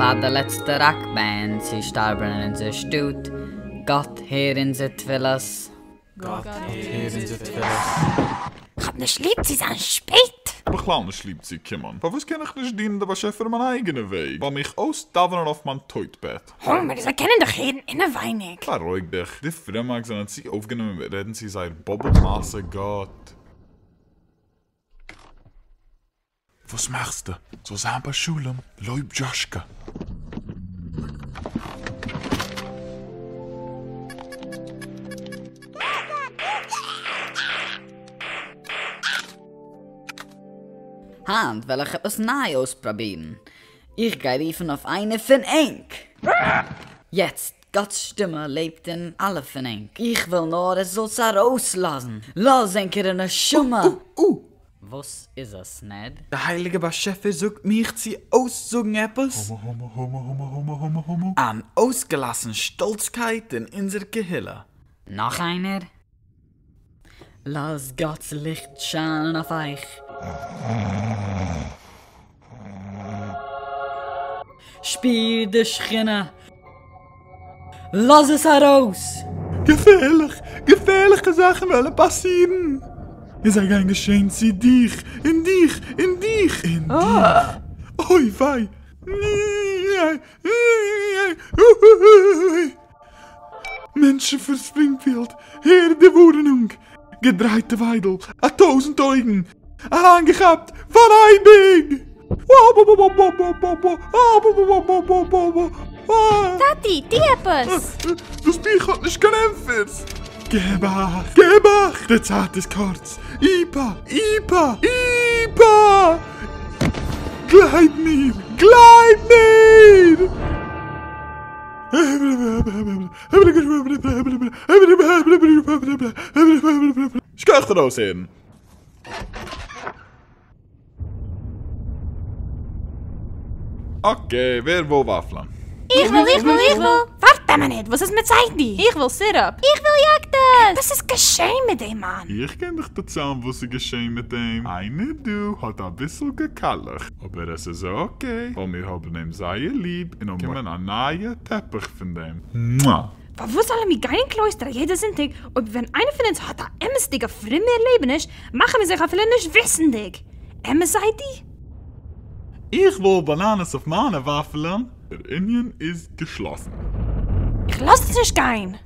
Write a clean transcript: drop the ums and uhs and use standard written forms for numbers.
war der letzte Rockband, sie starben in der Stut. Gott hören sie Twillers. Gott hören sie Twillers. Ich hab nicht lieb, sie sind spät. Aber klar nicht lieb sie kommen. Aber was kann ich nicht dienen, da war schon für meinen eigenen Weg. Weil mich ausdauern auf mein Toitbett. Aber sie kennen doch jeden innenweinig. Klar, ruhig dich. Die Fremden sind sie aufgenommen, reden sie sein Bobbelmasse Gott. Was machst du? So sagen wir Schulem, Leib Joschka. Hand, will ich etwas Neues ausprobieren. Ich gehe riefen auf eine von Enk. Jetzt, Gottes Stimme lebt in alle von Enk. Ich will nur, es soll es rauslassen. Lass Enker in der Schumme. Was ist es, Ned? Der heilige Baschefe sucht mich, sie auszugen etwas. Homo. An ausgelassen Stolzkeit in unser Gehille. Noch einer? Lass Gottes Licht scheinen auf euch. Spiel die Schinne. Lass es heraus. Gefährliche Sachen wollen passieren. Ihr seid ein Geschenk, sie dich, in dich. Oi, wei. Menschen für Springfield, Herr der Wohnung, gedreite Weidel, 1000 Augen, angehabt von Eibig. Tati, die etwas. Das Bier hat nicht gekämpft. Geb acht, der Zeit ist kurz. Ipa! Gleit nicht! Ich kann euch da raussehen. Okay, wer will Waffeln? Ich will. Warte mal nicht, was ist mit Seidi? Ich will Syrup. Ich will Jagden. Was ist geschehen mit dem Mann? Ich kenn dich zusammen, was ist geschehen mit dem. Eine du hat ein bisschen gekallert. Aber es ist okay, weil wir haben ihm sehr lieb und kommen einen neuen Teppich von dem. Mua. Aber wo sollen wir gehen in Kloster? Jeder sind dich. Und wenn einer von uns hat, der immer stiger für mehr Leben ist, machen wir sich auf jeden nicht wissendig. Immer seid ihr? Ich will Bananen auf meine Waffeln. Der Indien ist geschlossen. Ich lass es nicht gehen.